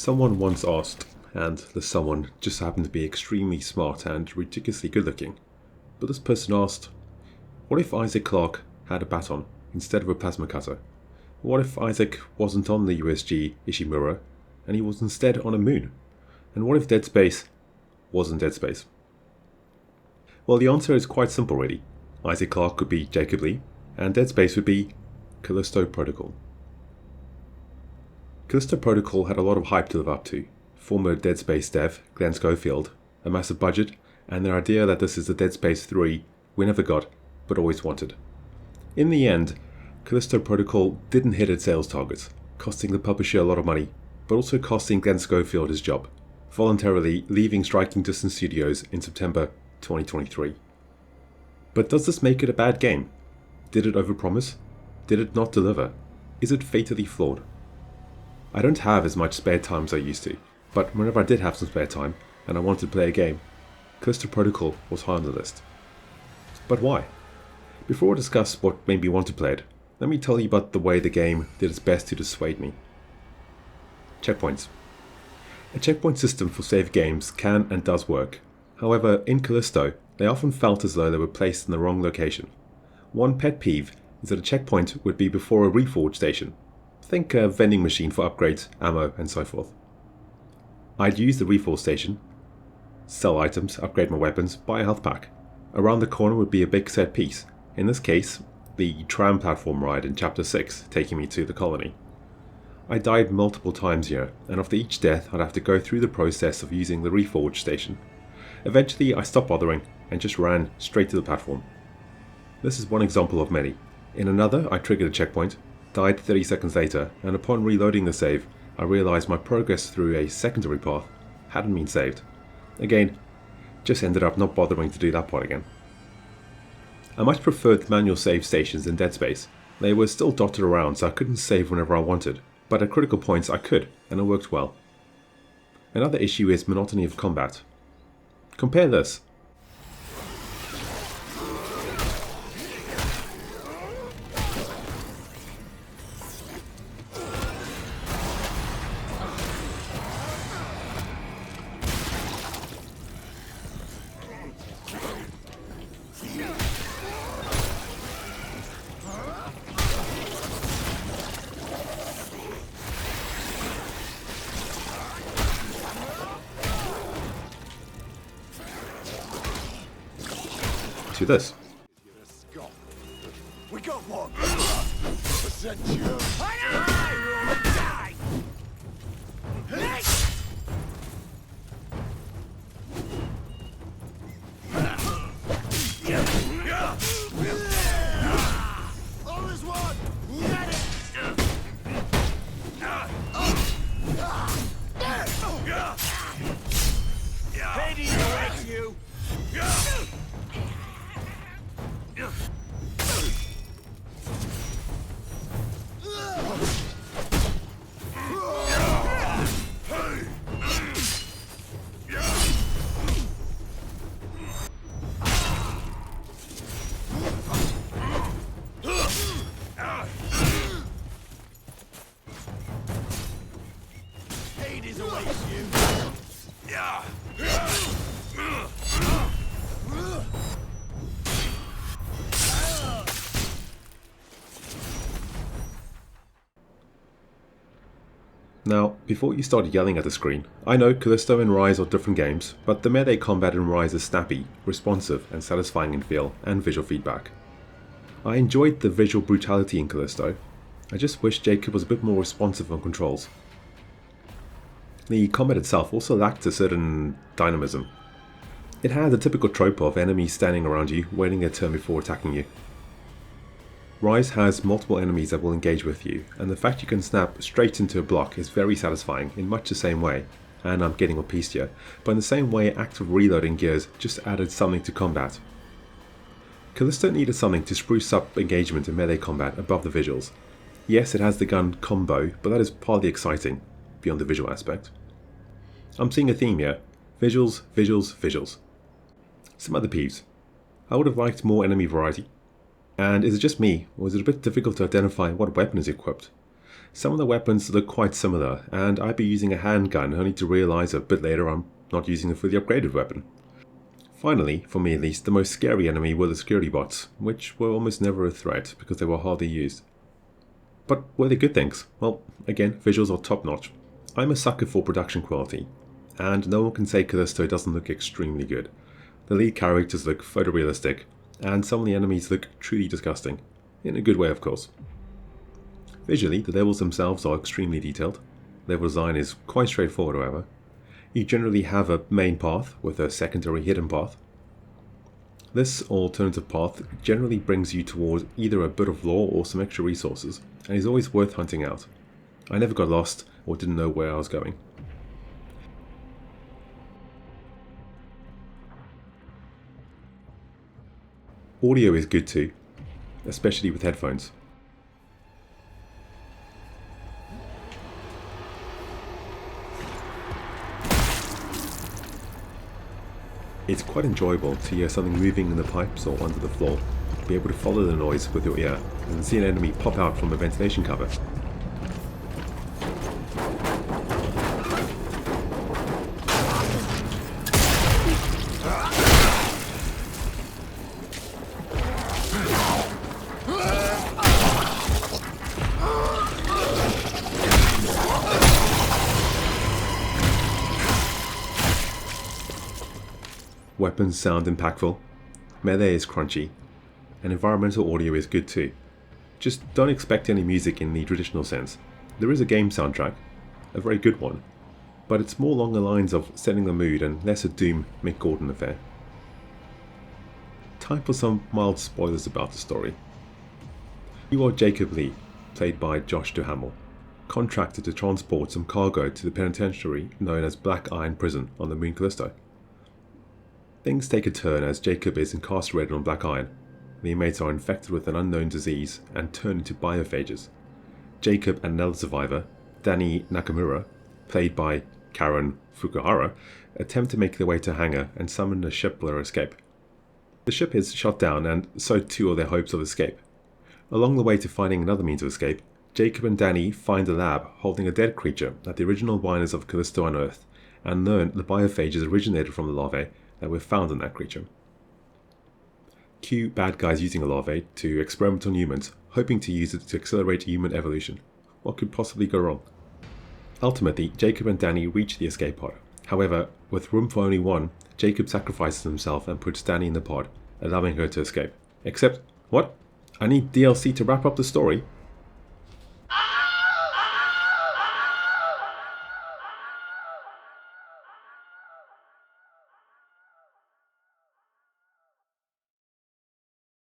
Someone once asked, and the someone just happened to be extremely smart and ridiculously good looking. But this person asked, what if Isaac Clarke had a baton instead of a plasma cutter? What if Isaac wasn't on the USG Ishimura and he was instead on a moon? And what if Dead Space wasn't Dead Space? Well, the answer is quite simple really. Isaac Clarke could be Jacob Lee, and Dead Space would be Callisto Protocol. Callisto Protocol had a lot of hype to live up to. Former Dead Space dev Glenn Schofield, a massive budget, and the idea that this is the Dead Space 3 we never got, but always wanted. In the end, Callisto Protocol didn't hit its sales targets, costing the publisher a lot of money, but also costing Glenn Schofield his job, voluntarily leaving Striking Distance Studios in September 2023. But does this make it a bad game? Did it overpromise? Did it not deliver? Is it fatally flawed? I don't have as much spare time as I used to, but whenever I did have some spare time and I wanted to play a game, Callisto Protocol was high on the list. But why? Before I discuss what made me want to play it, let me tell you about the way the game did its best to dissuade me. Checkpoints. A checkpoint system for save games can and does work. However, in Callisto, they often felt as though they were placed in the wrong location. One pet peeve is that a checkpoint would be before a reforge station. Think a vending machine for upgrades, ammo, and so forth. I'd use the reforge station, sell items, upgrade my weapons, buy a health pack. Around the corner would be a big set piece, in this case, the tram platform ride in Chapter 6 taking me to the colony. I died multiple times here, and after each death I'd have to go through the process of using the reforge station. Eventually I stopped bothering and just ran straight to the platform. This is one example of many. In another, I triggered a checkpoint, died 30 seconds later, and upon reloading the save, I realized my progress through a secondary path hadn't been saved. Again, just ended up not bothering to do that part again. I much preferred the manual save stations in Dead Space. They were still dotted around so I couldn't save whenever I wanted, but at critical points I could, and it worked well. Another issue is monotony of combat. Compare this. To this. We got one. I will die. All is one. Hades awaits you. Hades awaits you. Now, before you start yelling at the screen, I know Callisto and Rise are different games, but the melee combat in Rise is snappy, responsive, and satisfying in feel and visual feedback. I enjoyed the visual brutality in Callisto. I just wish Jacob was a bit more responsive on controls. The combat itself also lacked a certain dynamism. It had the typical trope of enemies standing around you, waiting their turn before attacking you. Rise has multiple enemies that will engage with you, and the fact you can snap straight into a block is very satisfying in much the same way, and I'm getting off piece here, but in the same way active reloading gears just added something to combat. Callisto needed something to spruce up engagement in melee combat above the visuals. Yes, it has the gun combo, but that is partly exciting, beyond the visual aspect. I'm seeing a theme here. Visuals, visuals, visuals. Some other peeves. I would have liked more enemy variety. And is it just me, or is it a bit difficult to identify what weapon is equipped? Some of the weapons look quite similar, and I'd be using a handgun only to realise a bit later I'm not using a fully upgraded weapon. Finally, for me at least, the most scary enemy were the security bots, which were almost never a threat because they were hardly used. But were they good things? Well, again, visuals are top notch. I'm a sucker for production quality, and no one can say Callisto doesn't look extremely good. The lead characters look photorealistic, and some of the enemies look truly disgusting. In a good way, of course. Visually, the levels themselves are extremely detailed. Level design is quite straightforward, however. You generally have a main path with a secondary hidden path. This alternative path generally brings you towards either a bit of lore or some extra resources, and is always worth hunting out. I never got lost or didn't know where I was going. Audio is good too, especially with headphones. It's quite enjoyable to hear something moving in the pipes or under the floor, be able to follow the noise with your ear, and see an enemy pop out from a ventilation cover. Weapons sound impactful, melee is crunchy, and environmental audio is good too. Just don't expect any music in the traditional sense. There is a game soundtrack, a very good one, but it's more along the lines of setting the mood and less a Doom Mick Gordon affair. Time for some mild spoilers about the story. You are Jacob Lee, played by Josh Duhamel, contracted to transport some cargo to the penitentiary known as Black Iron Prison on the moon Callisto. Things take a turn as Jacob is incarcerated on Black Iron. The inmates are infected with an unknown disease and turn into biophages. Jacob and another survivor, Danny Nakamura, played by Karen Fukuhara, attempt to make their way to a hangar and summon a ship for their escape. The ship is shot down, and so too are their hopes of escape. Along the way to finding another means of escape, Jacob and Danny find a lab holding a dead creature that the original miners of Callisto unearthed, and learn the biophages originated from the larvae that were found in that creature. Cue bad guys using a larvae to experiment on humans, hoping to use it to accelerate human evolution. What could possibly go wrong? Ultimately, Jacob and Danny reach the escape pod. However, with room for only one, Jacob sacrifices himself and puts Danny in the pod, allowing her to escape. Except, what? I need DLC to wrap up the story?